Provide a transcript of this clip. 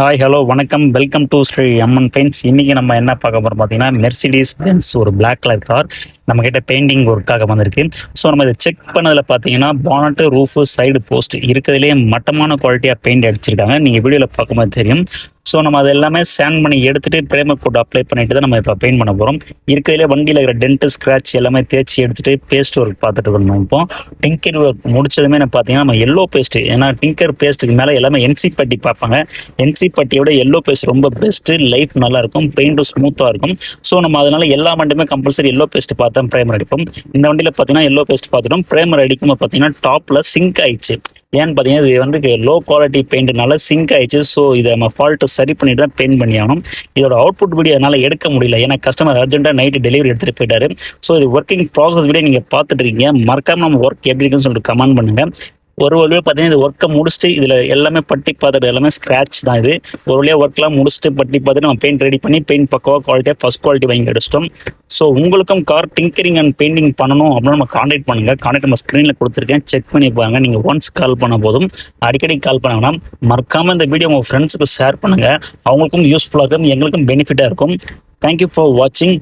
Hi hello வணக்கம் welcome to Sri Amman paints. இன்னைக்கு நம்ம என்ன பார்க்க போறோம் பார்த்தீங்கன்னா, மெர்சிடிஸ் பென்ஸ் ஒரு பிளாக் கலர் கார் நம்ம கிட்ட பெயிண்டிங் ஒர்க்காக வந்திருக்கு. ஸோ நம்ம இதை செக் பண்ணதில் பார்த்தீங்கன்னா, பானட்டு ரூஃபு சைடு போஸ்ட் இருக்கிறதுலே மட்டமான குவாலிட்டியாக பெயிண்ட் அடிச்சிருக்காங்க. நீங்கள் வீடியோவில் பார்க்கும்போது தெரியும். ஸோ நம்ம அது எல்லாமே ஸ்கேன் பண்ணி எடுத்துட்டு பிரேமர் கோட் அப்ளை பண்ணிட்டு தான் நம்ம இப்போ பெயிண்ட் பண்ண போகிறோம். இருக்கிறதுலே வண்டியில் இருக்கிற டென்ட் ஸ்க்ராட்ச் எல்லாமே தேய்ச்சி எடுத்துட்டு பேஸ்ட் ஒர்க் பார்த்துட்டு வரணும். இப்போ டிங்கர் ஒர்க் முடிச்சதுமே நான் பார்த்தீங்கன்னா நம்ம எல்லோ பேஸ்ட், ஏன்னா டிங்கர் பேஸ்ட்டுக்கு மேலே எல்லாமே என்சி பட்டி பார்ப்பாங்க. என்சி பட்டியோட எல்லோ பேஸ்ட் ரொம்ப பெஸ்ட்டு, லைஃப் நல்லா இருக்கும், பெயிண்ட்டும் ஸ்மூத்தாக இருக்கும். ஸோ நம்ம அதனால எல்லா வண்டியுமே கம்பல்சரி எல்லோ பேஸ்ட் பார்த்தா பிரேமர் அடிப்போம். இந்த வண்டியில் பார்த்தீங்கன்னா எல்லோ பேஸ்ட் பார்த்துட்டோம். பிரேமர் அடிக்கும்போது பார்த்தீங்கன்னா டாப்பில் சிங்க் ஆயிடுச்சு. ஏன்னு பார்த்தீங்கன்னா இது வந்து லோ குவாலிட்டி பெயிண்ட்னால சிங்க் ஆயிடுச்சு. ஸோ இதை நம்ம ஃபால்ட்டை சரி பண்ணிட்டு தான் பெயிண்ட் பண்ணி ஆகணும். இதோட அவுட்புட் வீடியோ என்னால் எடுக்க முடியல, ஏன்னா கஸ்டமர் அர்ஜென்ட்டாக நைட்டு டெலிவரி எடுத்துகிட்டு போயிட்டாரு. ஸோ இது ஒர்க்கிங் ப்ராசஸ் வீடியோ நீங்கள் பார்த்துட்டு இருக்கீங்க. மறக்காம நம்ம ஒர்க் எப்படி இருக்குன்னு சொல்லிட்டு கமெண்ட் பண்ணுங்க. ஒரு வழியாக பார்த்தீங்கன்னா இது ஒர்க்கை முடிச்சுட்டு இதில் எல்லாமே பட்டி பார்த்துட்டு எல்லாமே ஸ்க்ராட்ச் தான். இது ஒரு வழியாக ஒர்க்லாம் முடிச்சுட்டு பட்டி பார்த்துட்டு நம்ம பெயிண்ட் ரெடி பண்ணி பெயிண்ட் பக்கவாக குவாலிட்டியாக ஃபஸ்ட் குவாலிட்டி வாங்கி அடிச்சிட்டோம். ஸோ உங்களுக்கும் கார் டிங்கரிங் அண்ட் பெயிண்டிங் பண்ணணும் அப்படின்னு நம்ம கான்டாக்ட் பண்ணுங்கள். கான்டாக்ட் நம்ம ஸ்க்ரீனில் கொடுத்துருக்கேன், செக் பண்ணி பாருங்க. நீங்கள் ஒன்ஸ் கால் பண்ண போதும், அடிக்கடி கால் பண்ண வேணாம். மறக்காமல் இந்த வீடியோ உங்கள் ஃப்ரெண்ட்ஸுக்கு ஷேர் பண்ணுங்கள். அவங்களுக்கும் யூஸ்ஃபுல்லாக இருக்கும், எங்களுக்கும் பெனிஃபிட்டாக இருக்கும். தேங்க்யூ ஃபார் வாட்சிங்.